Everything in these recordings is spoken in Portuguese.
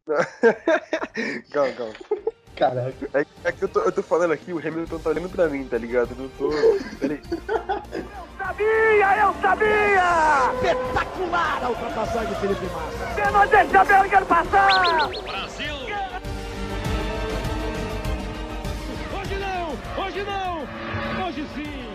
Calma, calma. Caraca. É que eu tô falando aqui, o Hamilton tá olhando pra mim, tá ligado? Eu não tô. Peraí. Eu sabia! Espetacular a ultrapassagem de Felipe Massa. Você não deixa a Belga passar! Brasil! Hoje não! Hoje não! Hoje sim!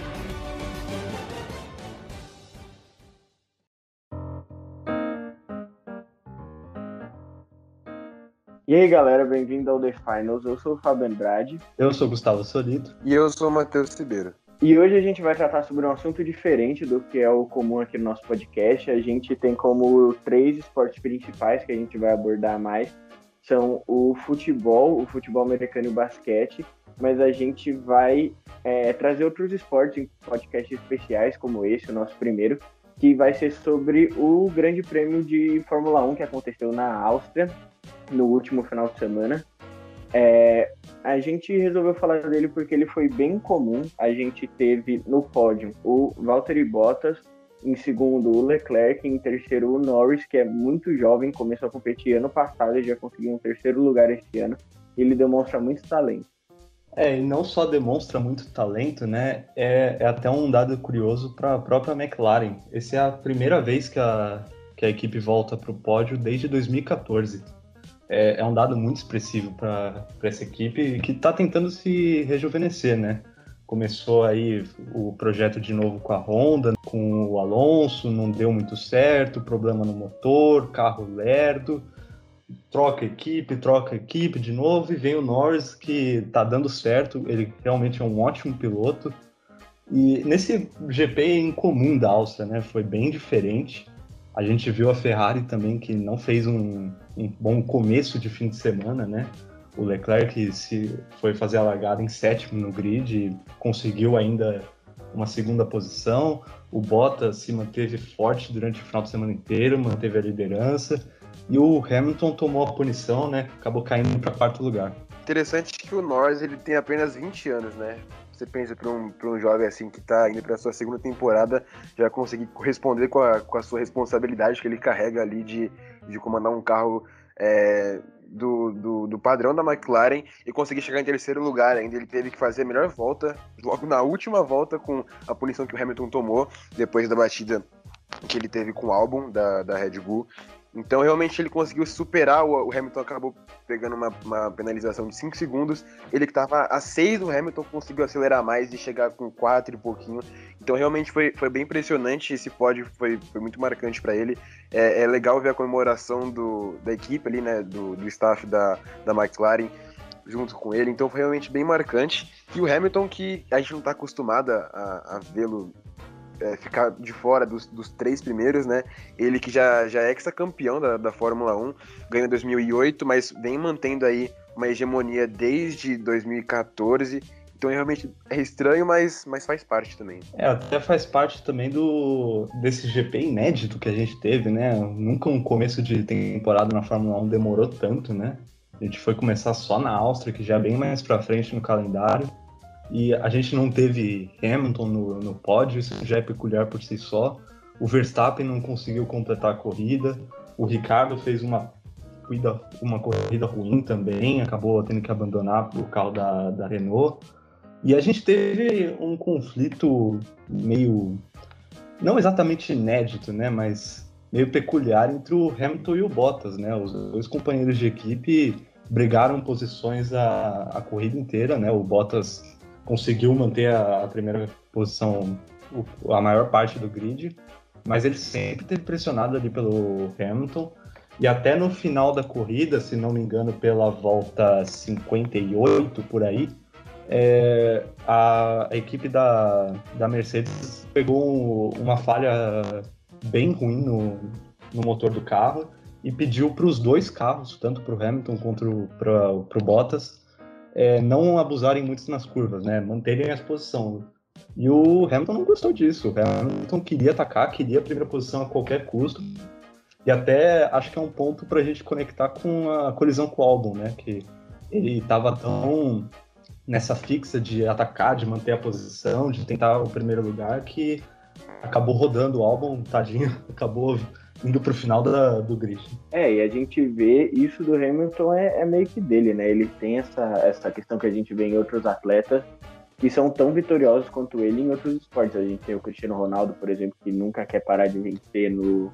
E aí galera, bem-vindo ao The Finals, eu sou o Fábio Andrade. Eu sou o Gustavo Solito. E eu sou o Matheus Ribeiro. E hoje a gente vai tratar sobre um assunto diferente do que é o comum aqui no nosso podcast. A gente tem como 3 esportes principais que a gente vai abordar mais. São o futebol americano e o basquete. Mas a gente vai trazer outros esportes em podcasts especiais como esse, o nosso primeiro, que vai ser sobre o Grande Prêmio de Fórmula 1 que aconteceu na Áustria no último final de semana. A gente resolveu falar dele porque ele foi bem comum. A gente teve no pódio o Valtteri Bottas, em segundo o Leclerc, em terceiro o Norris, que é muito jovem, começou a competir ano passado e já conseguiu um terceiro lugar esse ano. Ele demonstra muito talento. E não só demonstra muito talento, né? É até um dado curioso para a própria McLaren. Essa é a primeira vez que a equipe volta para o pódio desde 2014. É um dado muito expressivo para essa equipe que está tentando se rejuvenescer, né? Começou aí o projeto de novo com a Honda, com o Alonso, não deu muito certo, problema no motor, carro lerdo, troca equipe de novo, e vem o Norris, que está dando certo, ele realmente é um ótimo piloto. E nesse GP incomum da Áustria, né? Foi bem diferente. A gente viu a Ferrari também, que não fez um bom começo de fim de semana, né? O Leclerc foi fazer a largada em sétimo no grid e conseguiu ainda uma segunda posição. O Bottas se manteve forte durante o final de semana inteiro, manteve a liderança. E o Hamilton tomou a punição, né? Acabou caindo para quarto lugar. Interessante que o Norris ele tem apenas 20 anos, né? Você pensa para um jovem assim que tá indo para sua segunda temporada já conseguir corresponder com a sua responsabilidade que ele carrega ali de comandar um carro do padrão da McLaren e conseguir chegar em terceiro lugar ainda. Ele teve que fazer a melhor volta logo na última volta com a punição que o Hamilton tomou depois da batida que ele teve com o Albon da Red Bull. Então, realmente, ele conseguiu superar. O Hamilton acabou pegando uma penalização de 5 segundos. Ele que estava a 6 do Hamilton conseguiu acelerar mais e chegar com 4 e pouquinho. Então, realmente, foi bem impressionante. Esse pódio foi muito marcante para ele. É legal ver a comemoração da equipe ali, né, do staff da McLaren junto com ele. Então, foi realmente bem marcante. E o Hamilton, que a gente não está acostumado a vê-lo ficar de fora dos 3 primeiros, né? Ele que já é ex-campeão da Fórmula 1, ganhou em 2008, mas vem mantendo aí uma hegemonia desde 2014. Então realmente é estranho, mas faz parte também. Até faz parte também desse GP inédito que a gente teve, né? Nunca um começo de temporada na Fórmula 1 demorou tanto, né? A gente foi começar só na Áustria, que já é bem mais pra frente no calendário. E a gente não teve Hamilton no pódio, isso já é peculiar por si só. O Verstappen não conseguiu completar a corrida. O Ricciardo fez uma corrida ruim também, acabou tendo que abandonar o carro da Renault. E a gente teve um conflito meio, não exatamente inédito, né, mas meio peculiar entre o Hamilton e o Bottas, né? Os dois companheiros de equipe brigaram posições a corrida inteira, né? O Bottas conseguiu manter a primeira posição a maior parte do grid, mas ele sempre esteve pressionado ali pelo Hamilton, e até no final da corrida, se não me engano, pela volta 58, por aí, a equipe da Mercedes pegou uma falha bem ruim no motor do carro e pediu para os dois carros, tanto para o Hamilton quanto para o Bottas, não abusarem muito nas curvas, né? Manterem a exposição. E o Hamilton não gostou disso. O Hamilton queria atacar, queria a primeira posição a qualquer custo. E até acho que é um ponto para a gente conectar com a colisão com o Albon, né? Que ele estava tão nessa fixa de atacar, de manter a posição, de tentar o primeiro lugar, que acabou rodando o Albon, tadinho, acabou indo pro final do grid. E a gente vê isso do Hamilton é meio que dele, né? Ele tem essa questão que a gente vê em outros atletas que são tão vitoriosos quanto ele em outros esportes. A gente tem o Cristiano Ronaldo, por exemplo, que nunca quer parar de vencer no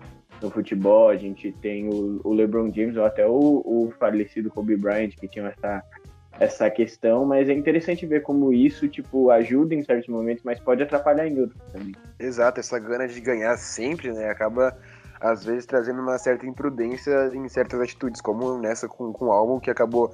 futebol. A gente tem o LeBron James, ou até o falecido Kobe Bryant, que tinha essa questão, mas é interessante ver como isso, tipo, ajuda em certos momentos, mas pode atrapalhar em outros também. Exato, essa gana de ganhar sempre, né, acaba, às vezes, trazendo uma certa imprudência em certas atitudes, como nessa com o Albon, que acabou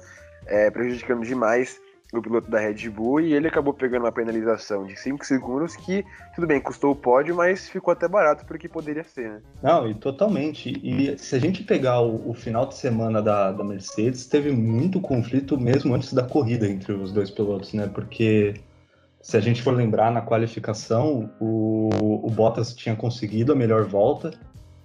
prejudicando demais o piloto da Red Bull, e ele acabou pegando uma penalização de 5 segundos, que, tudo bem, custou o pódio, mas ficou até barato, porque poderia ser, né? Não, e totalmente. E se a gente pegar o final de semana da Mercedes, teve muito conflito mesmo antes da corrida entre os dois pilotos, né? Porque, se a gente for lembrar, na qualificação, o Bottas tinha conseguido a melhor volta,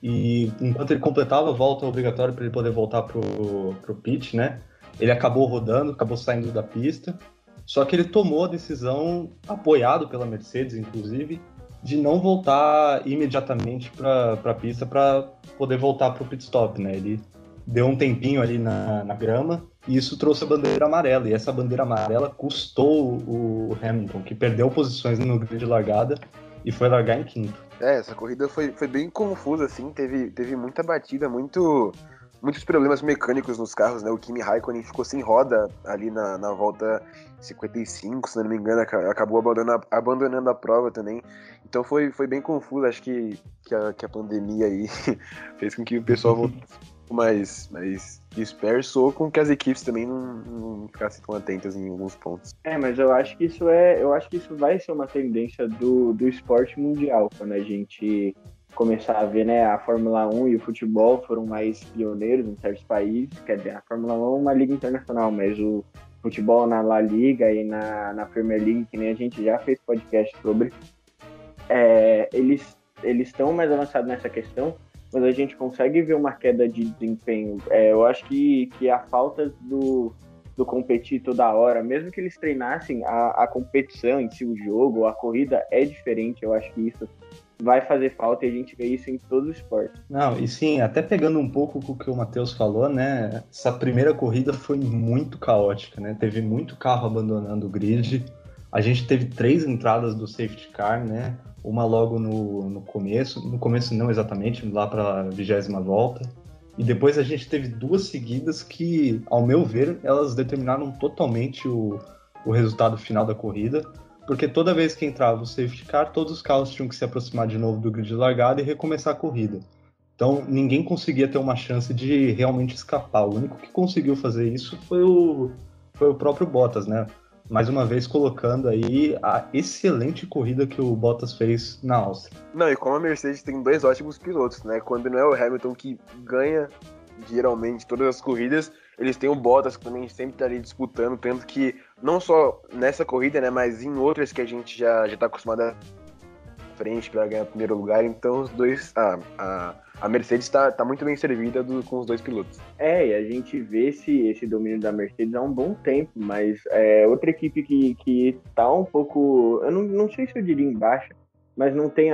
e enquanto ele completava a volta obrigatória para ele poder voltar pro pit, né? Ele acabou rodando, acabou saindo da pista, só que ele tomou a decisão, apoiado pela Mercedes, inclusive, de não voltar imediatamente para a pista para poder voltar para o pit stop, né? Ele deu um tempinho ali na grama e isso trouxe a bandeira amarela, e essa bandeira amarela custou o Hamilton, que perdeu posições no grid de largada e foi largar em quinto. Essa corrida foi bem confusa, assim, teve muita batida, muitos problemas mecânicos nos carros, né? O Kimi Raikkonen ficou sem roda ali na volta 55, se não me engano, acabou abandonando a prova também. Então foi bem confuso, acho que a pandemia aí fez com que o pessoal voltasse mais disperso, ou com que as equipes também não ficassem tão atentas em alguns pontos. Mas eu acho que isso vai ser uma tendência do esporte mundial, quando a gente começar a ver, né, a Fórmula 1 e o futebol foram mais pioneiros em certos países. Quer dizer, a Fórmula 1 é uma liga internacional, mas o futebol na La Liga e na Premier League, que nem a gente já fez podcast sobre, eles estão mais avançados nessa questão, mas a gente consegue ver uma queda de desempenho. Eu acho que a falta do competir toda hora, mesmo que eles treinassem a competição em si, o jogo, a corrida é diferente. Eu acho que isso vai fazer falta e a gente vê isso em todos os esportes. Não, e sim, até pegando um pouco com o que o Matheus falou, né? Essa primeira corrida foi muito caótica, né? Teve muito carro abandonando o grid. A gente teve 3 entradas do safety car, né? Uma logo no começo não exatamente, lá para a 20ª volta. E depois a gente teve 2 seguidas que, ao meu ver, elas determinaram totalmente o resultado final da corrida, porque toda vez que entrava o safety car, todos os carros tinham que se aproximar de novo do grid de largada e recomeçar a corrida. Então, ninguém conseguia ter uma chance de realmente escapar. O único que conseguiu fazer isso foi o próprio Bottas, né? Mais uma vez colocando aí a excelente corrida que o Bottas fez na Áustria. Não, e como a Mercedes tem 2 ótimos pilotos, né? Quando não é o Hamilton que ganha geralmente todas as corridas, eles têm o Bottas que também sempre tá ali disputando, tanto que não só nessa corrida, né, mas em outras que a gente já tá acostumado a frente para ganhar o primeiro lugar. Então os dois, a Mercedes tá muito bem servida com os 2 pilotos. E a gente vê esse domínio da Mercedes há um bom tempo, mas outra equipe que tá um pouco, eu não sei se eu diria embaixo, mas não tem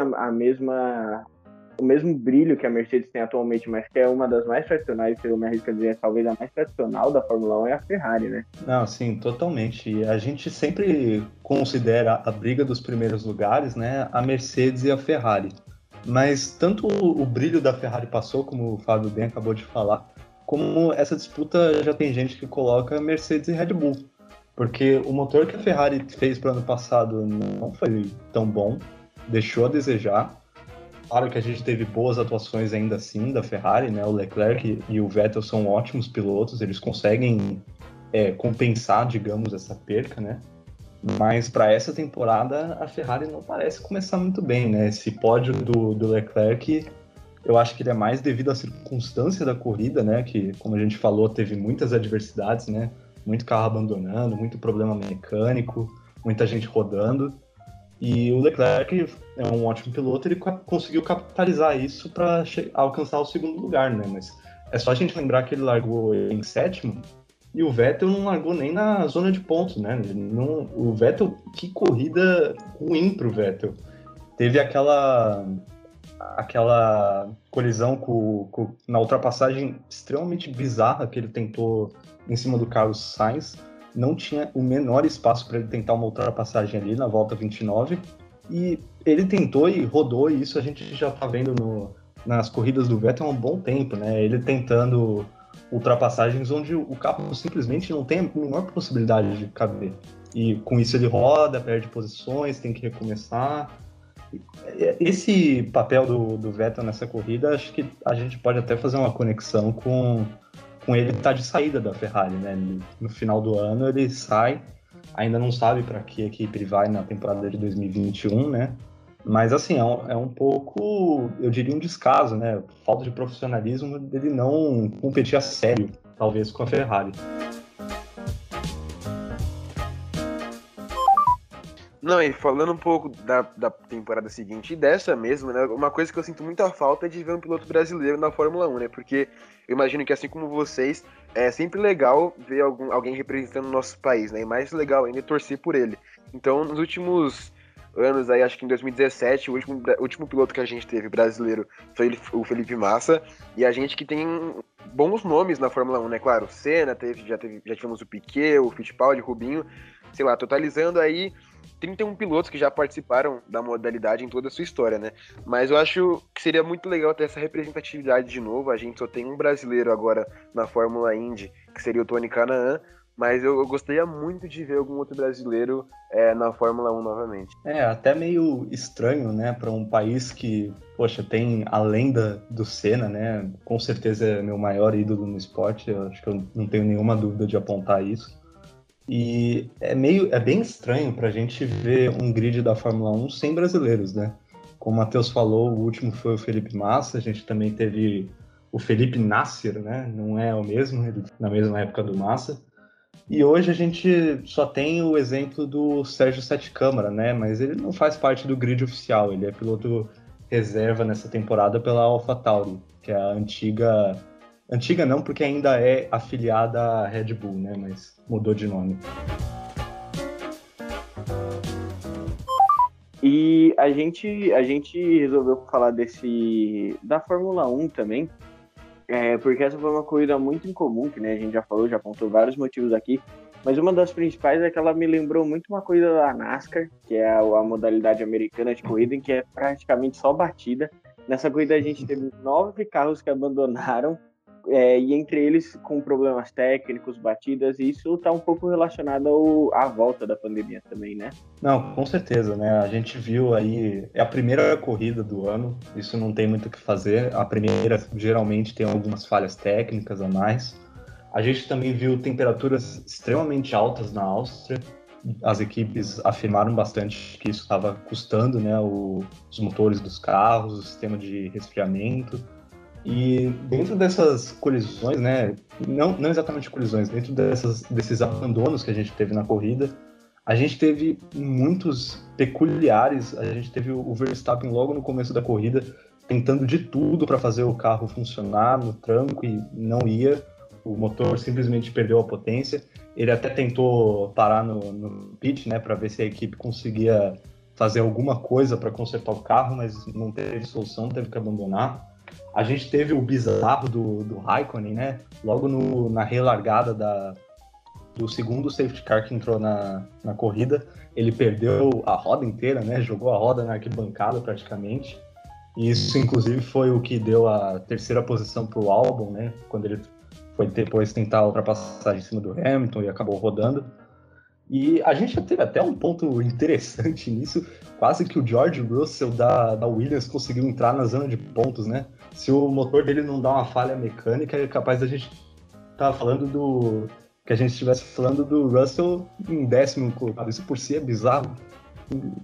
o mesmo brilho que a Mercedes tem atualmente, mas que é uma das mais tradicionais, se eu me arrisco a dizer, talvez a mais tradicional da Fórmula 1 é a Ferrari, né? Não, sim, totalmente. A gente sempre considera a briga dos primeiros lugares, né, a Mercedes e a Ferrari. Mas tanto o brilho da Ferrari passou, como o Fábio bem acabou de falar, como essa disputa já tem gente que coloca Mercedes e Red Bull. Porque o motor que a Ferrari fez para o ano passado não foi tão bom, deixou a desejar. Claro que a gente teve boas atuações ainda assim da Ferrari, né? O Leclerc e o Vettel são ótimos pilotos, eles conseguem compensar, digamos, essa perca, né? Mas para essa temporada a Ferrari não parece começar muito bem, né? Esse pódio do Leclerc, eu acho que ele é mais devido à circunstância da corrida, né? Que, como a gente falou, teve muitas adversidades, né? Muito carro abandonando, muito problema mecânico, muita gente rodando. E o Leclerc é um ótimo piloto, ele conseguiu capitalizar isso para alcançar o 2º lugar, né? Mas é só a gente lembrar que ele largou em 7º e o Vettel não largou nem na zona de pontos, né? O Vettel, que corrida ruim pro Vettel. Teve aquela aquela colisão na ultrapassagem extremamente bizarra que ele tentou em cima do Carlos Sainz. Não tinha o menor espaço para ele tentar uma ultrapassagem ali na volta 29. E ele tentou e rodou, e isso a gente já está vendo nas corridas do Vettel há um bom tempo, né? Ele tentando ultrapassagens onde o carro simplesmente não tem a menor possibilidade de caber. E com isso ele roda, perde posições, tem que recomeçar. Esse papel do Vettel nessa corrida, acho que a gente pode até fazer uma conexão com ele estar de saída da Ferrari, né? No final do ano ele sai, ainda não sabe para que equipe ele vai na temporada de 2021, né? Mas assim, é um pouco, eu diria, um descaso, né? Falta de profissionalismo dele não competir a sério, talvez, com a Ferrari. Não, e falando um pouco da temporada seguinte e dessa mesmo, né? Uma coisa que eu sinto muita falta é de ver um piloto brasileiro na Fórmula 1, né? Porque eu imagino que, assim como vocês, é sempre legal ver alguém representando o nosso país, né? E mais legal ainda é torcer por ele. Então, nos últimos anos aí, acho que em 2017, o último piloto que a gente teve brasileiro foi o Felipe Massa, e a gente que tem bons nomes na Fórmula 1, né? Claro, Senna, já tivemos o Piquet, o Fittipaldi, o Rubinho, sei lá, totalizando aí 31 pilotos que já participaram da modalidade em toda a sua história, né? Mas eu acho que seria muito legal ter essa representatividade de novo. A gente só tem um brasileiro agora na Fórmula Indy, que seria o Tony Kanaan, mas eu gostaria muito de ver algum outro brasileiro na Fórmula 1 novamente. Até meio estranho, né, para um país que, poxa, tem a lenda do Senna, né? Com certeza é meu maior ídolo no esporte, eu acho que eu não tenho nenhuma dúvida de apontar isso. E é bem estranho pra gente ver um grid da Fórmula 1 sem brasileiros, né? Como o Matheus falou, o último foi o Felipe Massa, a gente também teve o Felipe Nasser, né? Não é o mesmo, ele, na mesma época do Massa. E hoje a gente só tem o exemplo do Sérgio Sete Câmara, né? Mas ele não faz parte do grid oficial, ele é piloto reserva nessa temporada pela AlphaTauri, que é a antiga não, porque ainda é afiliada à Red Bull, né? Mas mudou de nome. E a gente resolveu falar da Fórmula 1 também, porque essa foi uma corrida muito incomum, que, né, a gente já falou, já apontou vários motivos aqui, mas uma das principais é que ela me lembrou muito uma corrida da NASCAR, que é a modalidade americana de corrida, em que é praticamente só batida. Nessa corrida a gente teve 9 carros que abandonaram, e entre eles com problemas técnicos, batidas, e isso está um pouco relacionado à volta da pandemia também, né? Não, com certeza, né? A gente viu aí, é a primeira corrida do ano, isso não tem muito o que fazer. A primeira geralmente tem algumas falhas técnicas a mais. A gente também viu temperaturas extremamente altas na Áustria. As equipes afirmaram bastante que isso estava custando, né, os motores dos carros, o sistema de resfriamento. E dentro dessas colisões, né, não exatamente colisões, dentro desses abandonos que a gente teve na corrida, a gente teve muitos peculiares. A gente teve o Verstappen logo no começo da corrida tentando de tudo para fazer o carro funcionar no tranco e não ia. O motor simplesmente perdeu a potência. Ele até tentou parar no pit, né, para ver se a equipe conseguia fazer alguma coisa para consertar o carro, mas não teve solução, teve que abandonar. A gente teve o bizarro do Raikkonen, né? Logo na relargada do segundo safety car que entrou na corrida, ele perdeu a roda inteira, né? Jogou a roda na arquibancada praticamente. E isso, inclusive, foi o que deu a terceira posição para o Albon, né? Quando ele foi depois tentar a ultrapassagem em cima do Hamilton e acabou rodando. E a gente já teve até um ponto interessante nisso, quase que o George Russell da Williams conseguiu entrar na zona de pontos, né? Se o motor dele não dá uma falha mecânica, é capaz da gente estar falando que a gente estivesse falando do Russell em 10º colocado. Isso por si é bizarro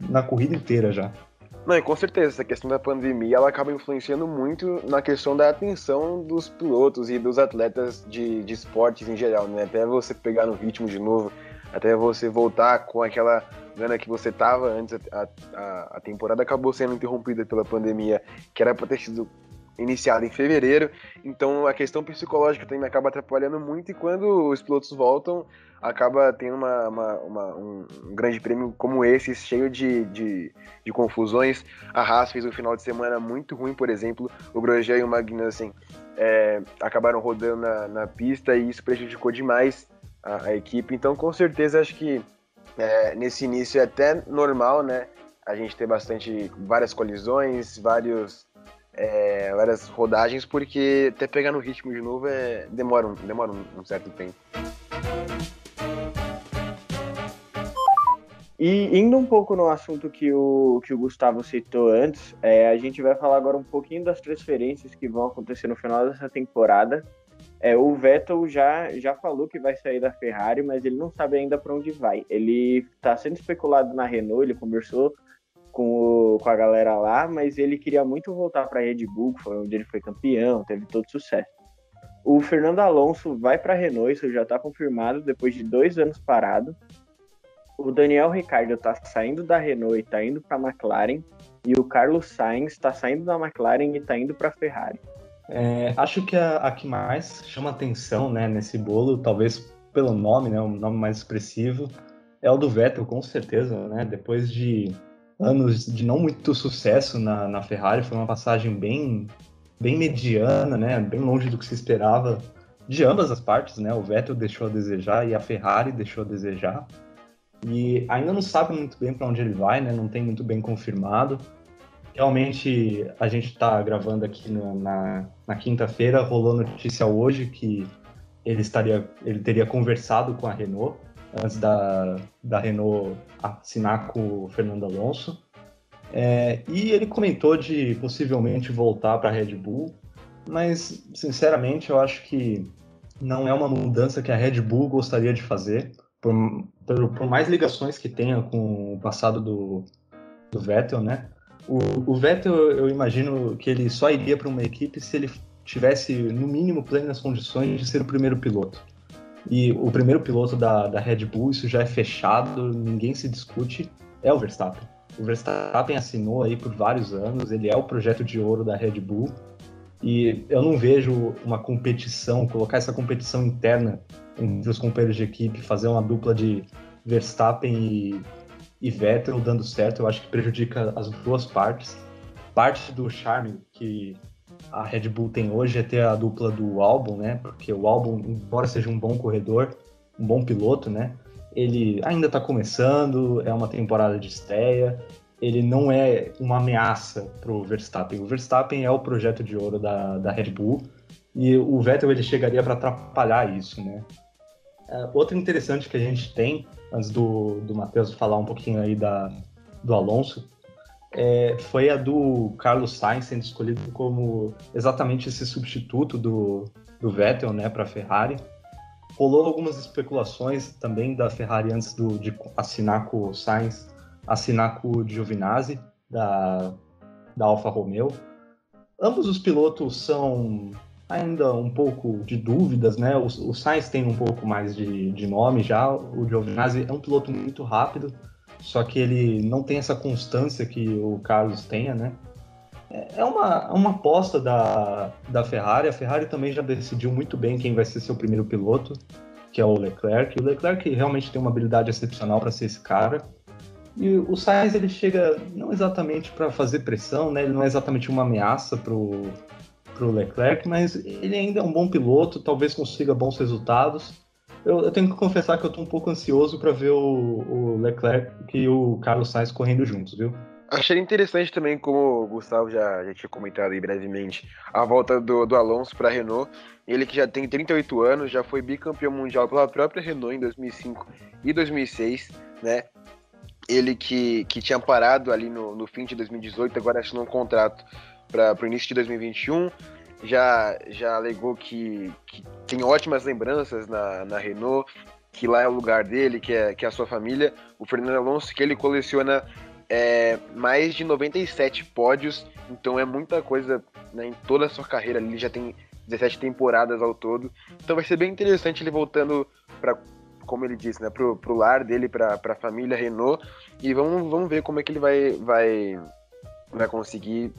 na corrida inteira já. Não, e com certeza, essa questão da pandemia, ela acaba influenciando muito na questão da atenção dos pilotos e dos atletas de esportes em geral, né? Até você pegar no ritmo de novo, até você voltar com aquela gana que você tava antes. A temporada acabou sendo interrompida pela pandemia, que era para ter sido iniciada em fevereiro, então a questão psicológica também acaba atrapalhando muito, e quando os pilotos voltam, acaba tendo um grande prêmio como esse, cheio de confusões. A Haas fez um final de semana muito ruim, por exemplo, o Grosjean e o Magnussen acabaram rodando na pista, e isso prejudicou demais a equipe. Então, com certeza, acho que nesse início é até normal, né, a gente ter várias colisões, várias rodagens, porque até pegar no ritmo de novo demora um certo tempo. E indo um pouco no assunto que o Gustavo citou antes, a gente vai falar agora um pouquinho das transferências que vão acontecer no final dessa temporada. O Vettel já falou que vai sair da Ferrari, mas ele não sabe ainda para onde vai. Ele está sendo especulado na Renault, ele conversou com a galera lá, mas ele queria muito voltar para a Red Bull, que foi onde ele foi campeão, teve todo sucesso. O Fernando Alonso vai para a Renault, isso já está confirmado, depois de 2 anos parado. O Daniel Ricciardo está saindo da Renault e está indo para a McLaren, e o Carlos Sainz está saindo da McLaren e está indo para a Ferrari. Acho que a que mais chama atenção, né, nesse bolo, talvez pelo nome, né, o nome mais expressivo, é o do Vettel, com certeza, né, depois de anos de não muito sucesso na Ferrari, foi uma passagem bem mediana, né, bem longe do que se esperava de ambas as partes, né, o Vettel deixou a desejar e a Ferrari deixou a desejar, e ainda não sabe muito bem para onde ele vai, né, não tem muito bem confirmado. Realmente, a gente está gravando aqui na quinta-feira, rolou notícia hoje que ele teria conversado com a Renault antes da Renault assinar com o Fernando Alonso. E ele comentou de possivelmente voltar para a Red Bull, mas, sinceramente, eu acho que não é uma mudança que a Red Bull gostaria de fazer, por mais ligações que tenha com o passado do Vettel, né? O Vettel, eu imagino que ele só iria para uma equipe se ele tivesse, no mínimo, plenas condições de ser o primeiro piloto. E o primeiro piloto da Red Bull, isso já é fechado, ninguém se discute, é o Verstappen. O Verstappen assinou aí por vários anos, ele é o projeto de ouro da Red Bull, e eu não vejo uma competição, colocar essa competição interna entre os companheiros de equipe, fazer uma dupla de Verstappen e Vettel dando certo. Eu acho que prejudica as duas partes. Parte do charme que a Red Bull tem hoje é ter a dupla do Albon, né? Porque o Albon, embora seja um bom corredor, um bom piloto, né? Ele ainda está começando, é uma temporada de estreia, ele não é uma ameaça para o Verstappen. O Verstappen é o projeto de ouro da Red Bull, e o Vettel ele chegaria para atrapalhar isso, né? Outra interessante que a gente tem, antes do Matheus falar um pouquinho aí do Alonso, foi a do Carlos Sainz sendo escolhido como exatamente esse substituto do Vettel, né, para a Ferrari. Rolou algumas especulações também da Ferrari antes de assinar com o Sainz, assinar com o Giovinazzi, da Alfa Romeo. Ambos os pilotos são ainda um pouco de dúvidas, né? O Sainz tem um pouco mais de nome já, o Giovinazzi é um piloto muito rápido, só que ele não tem essa constância que o Carlos tenha, né? É uma aposta da Ferrari. A Ferrari também já decidiu muito bem quem vai ser seu primeiro piloto, que é o Leclerc. O Leclerc realmente tem uma habilidade excepcional para ser esse cara. E o Sainz, ele chega não exatamente para fazer pressão, né? Ele não é exatamente uma ameaça pro Leclerc, mas ele ainda é um bom piloto, talvez consiga bons resultados. Eu tenho que confessar que eu estou um pouco ansioso para ver o Leclerc e o Carlos Sainz correndo juntos, viu? Achei interessante também, como o Gustavo já tinha comentado aí brevemente, a volta do Alonso para a Renault. Ele que já tem 38 anos, já foi bicampeão mundial pela própria Renault em 2005 e 2006, né? Ele que tinha parado ali no fim de 2018, agora assinou um contrato para o início de 2021, já alegou que tem ótimas lembranças na Renault, que lá é o lugar dele, que é a sua família. O Fernando Alonso, que ele coleciona mais de 97 pódios, então é muita coisa, né, em toda a sua carreira. Ele já tem 17 temporadas ao todo, então vai ser bem interessante ele voltando para, como ele disse, né, pro lar dele, para a família Renault, e vamos ver como é que ele vai conseguir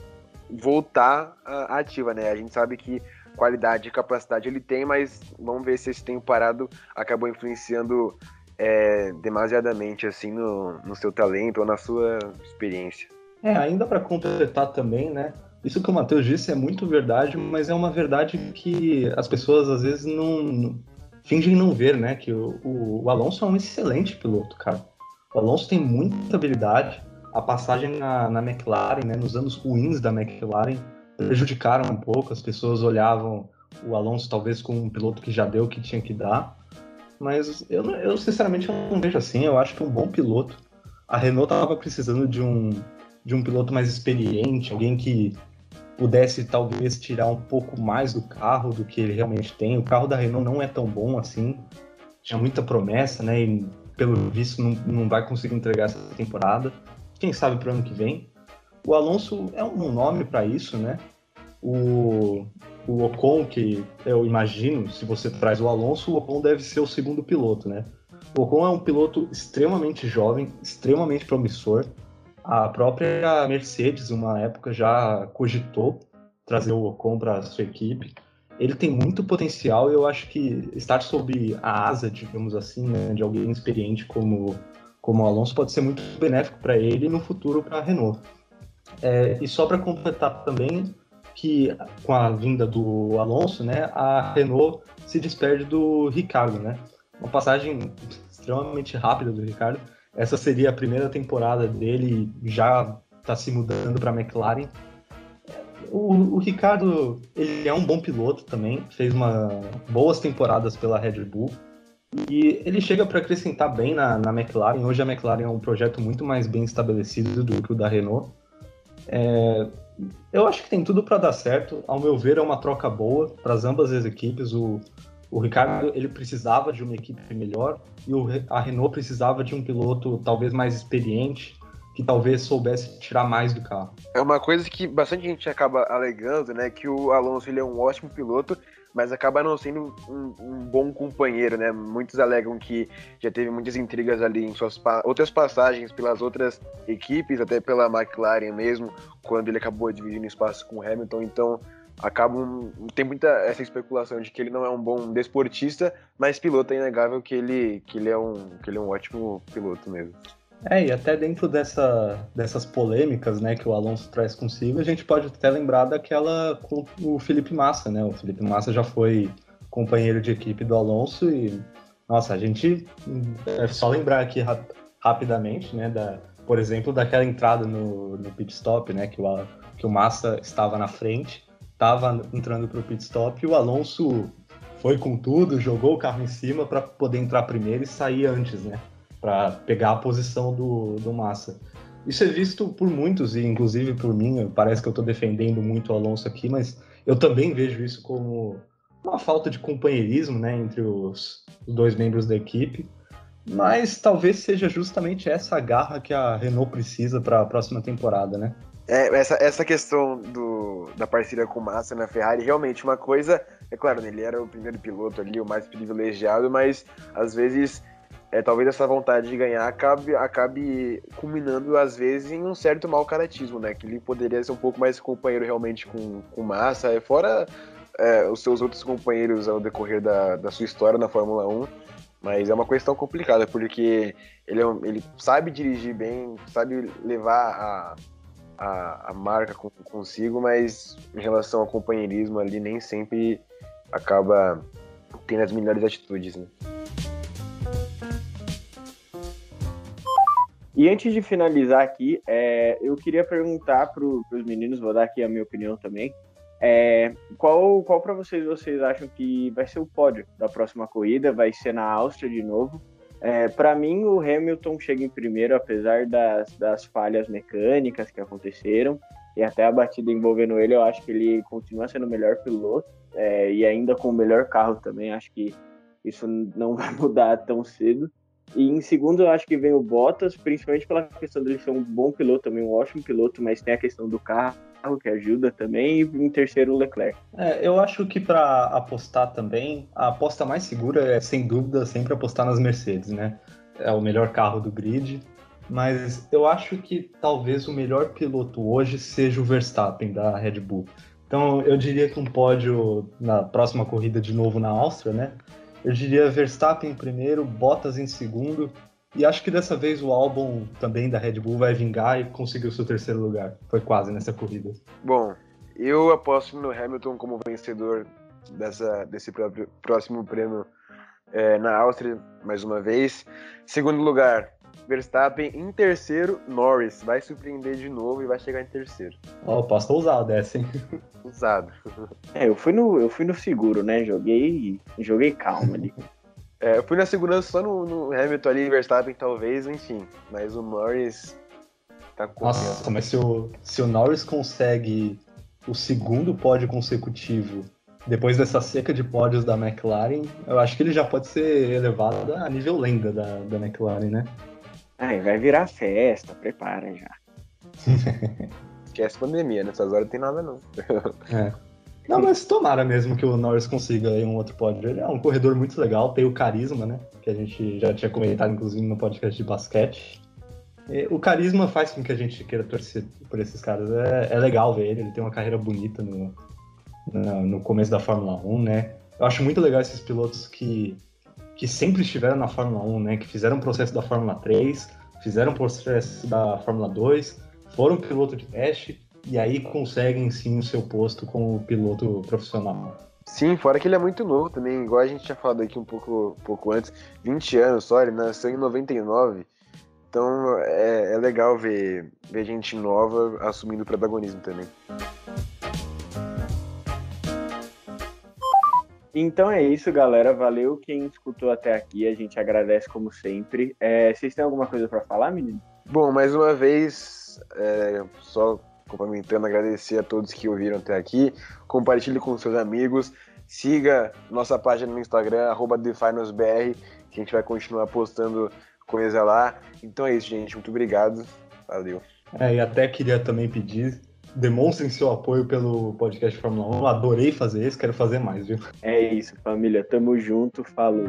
voltar ativa, né? A gente sabe que qualidade e capacidade ele tem, mas vamos ver se esse tempo parado acabou influenciando demasiadamente assim no seu talento ou na sua experiência. Ainda para completar também, né? Isso que o Matheus disse é muito verdade, mas é uma verdade que as pessoas às vezes não fingem não ver, né? Que o Alonso é um excelente piloto, cara. O Alonso tem muita habilidade. A passagem na McLaren, né, nos anos ruins da McLaren, prejudicaram um pouco. As pessoas olhavam o Alonso talvez como um piloto que já deu o que tinha que dar. Mas eu sinceramente não vejo assim. Eu acho que é um bom piloto. A Renault estava precisando de um piloto mais experiente, alguém que pudesse talvez tirar um pouco mais do carro do que ele realmente tem. O carro da Renault não é tão bom assim. Tinha muita promessa, né? E pelo visto não vai conseguir entregar essa temporada. Quem sabe para o ano que vem. O Alonso é um nome para isso, né? O Ocon, que eu imagino, se você traz o Alonso, o Ocon deve ser o segundo piloto, né? O Ocon é um piloto extremamente jovem, extremamente promissor. A própria Mercedes, uma época, já cogitou trazer o Ocon para a sua equipe. Ele tem muito potencial e eu acho que estar sob a asa, digamos assim, né, de alguém experiente como o Alonso pode ser muito benéfico para ele e no futuro para a Renault. E só para completar também que com a vinda do Alonso, né, a Renault se despede do Ricciardo, né? Uma passagem extremamente rápida do Ricciardo. Essa seria a primeira temporada dele, já está se mudando para a McLaren. O Ricciardo, ele é um bom piloto também, fez boas temporadas pela Red Bull e ele chega para acrescentar bem na McLaren. Hoje a McLaren é um projeto muito mais bem estabelecido do que o da Renault. Eu acho que tem tudo para dar certo. Ao meu ver, é uma troca boa para ambas as equipes. O Ricciardo, ele precisava de uma equipe melhor e a Renault precisava de um piloto talvez mais experiente, que talvez soubesse tirar mais do carro. É uma coisa que bastante gente acaba alegando, né, que o Alonso ele é um ótimo piloto, mas acaba não sendo um bom companheiro, né? Muitos alegam que já teve muitas intrigas ali em suas outras passagens pelas outras equipes, até pela McLaren mesmo, quando ele acabou dividindo espaço com o Hamilton, então tem muita essa especulação de que ele não é um bom desportista, mas piloto é inegável que ele é um ótimo piloto mesmo. E até dentro dessas polêmicas, né, que o Alonso traz consigo, a gente pode até lembrar daquela com o Felipe Massa, né? O Felipe Massa já foi companheiro de equipe do Alonso e, nossa, a gente é só lembrar aqui rapidamente, né, por exemplo, daquela entrada no pit stop, né, que o Massa estava na frente, estava entrando para o pit stop e o Alonso foi com tudo, jogou o carro em cima para poder entrar primeiro e sair antes, né? Para pegar a posição do Massa. Isso é visto por muitos, e inclusive por mim, parece que eu estou defendendo muito o Alonso aqui, mas eu também vejo isso como uma falta de companheirismo, né, entre os dois membros da equipe, mas talvez seja justamente essa garra que a Renault precisa para a próxima temporada, né? Essa questão da parceria com o Massa na Ferrari, realmente uma coisa, é claro, né, ele era o primeiro piloto ali, o mais privilegiado, mas às vezes talvez essa vontade de ganhar acabe culminando, às vezes, em um certo mau caratismo, né? Que ele poderia ser um pouco mais companheiro realmente com Massa, fora os seus outros companheiros ao decorrer da sua história na Fórmula 1. Mas é uma questão complicada, porque ele sabe dirigir bem, sabe levar a marca consigo, mas em relação ao companheirismo ali, nem sempre acaba tendo as melhores atitudes, né? E antes de finalizar aqui, eu queria perguntar para os meninos, vou dar aqui a minha opinião também, qual para vocês acham que vai ser o pódio da próxima corrida? Vai ser na Áustria de novo? Para mim, o Hamilton chega em primeiro, apesar das falhas mecânicas que aconteceram, e até a batida envolvendo ele, eu acho que ele continua sendo o melhor piloto, e ainda com o melhor carro também, acho que isso não vai mudar tão cedo. E em segundo, eu acho que vem o Bottas, principalmente pela questão dele ser um bom piloto também, um ótimo piloto, mas tem a questão do carro que ajuda também, e em terceiro o Leclerc. Eu acho que para apostar também, a aposta mais segura é, sem dúvida, sempre apostar nas Mercedes, né? É o melhor carro do grid, mas eu acho que talvez o melhor piloto hoje seja o Verstappen, da Red Bull. Então eu diria que um pódio na próxima corrida de novo na Áustria, né? Eu diria Verstappen em primeiro, Bottas em segundo, e acho que dessa vez o Albon também da Red Bull vai vingar e conseguir o seu terceiro lugar. Foi quase nessa corrida. Bom, eu aposto no Hamilton como vencedor desse próximo prêmio na Áustria, mais uma vez. Segundo lugar, Verstappen. Em terceiro, Norris. Vai surpreender de novo e vai chegar em terceiro. Ó, posso usar dessa, hein? Usado. Eu fui no seguro, né? Joguei calma ali. Eu fui na segurança só no Hamilton ali, Verstappen talvez, enfim. Mas o Norris tá com. Nossa, mas se o Norris consegue o segundo pódio consecutivo depois dessa seca de pódios da McLaren, eu acho que ele já pode ser elevado a nível lenda da McLaren, né? Ai, vai virar festa, prepara já. Esquece pandemia, nessas horas não tem nada não. Não, mas tomara mesmo que o Norris consiga aí um outro pódio. Ele é um corredor muito legal, tem o carisma, né? Que a gente já tinha comentado, inclusive, no podcast de basquete. E o carisma faz com que a gente queira torcer por esses caras. É legal ver ele tem uma carreira bonita no começo da Fórmula 1, né? Eu acho muito legal esses pilotos que sempre estiveram na Fórmula 1, né? Que fizeram o processo da Fórmula 3, fizeram o processo da Fórmula 2, foram piloto de teste e aí conseguem sim o seu posto como piloto profissional. Sim, fora que ele é muito novo também, igual a gente tinha falado aqui um pouco antes, 20 anos só, ele nasceu em 99, então é legal ver gente nova assumindo o protagonismo também. Então é isso, galera. Valeu quem escutou até aqui. A gente agradece como sempre. Vocês têm alguma coisa para falar, menino? Bom, mais uma vez, só complementando, agradecer a todos que ouviram até aqui. Compartilhe com seus amigos. Siga nossa página no Instagram, @TheFinalsBR, que a gente vai continuar postando coisa lá. Então é isso, gente. Muito obrigado. Valeu. E até queria também pedir, demonstrem seu apoio pelo podcast Fórmula 1. Eu adorei fazer isso, quero fazer mais, viu? É isso, família. Tamo junto. Falou.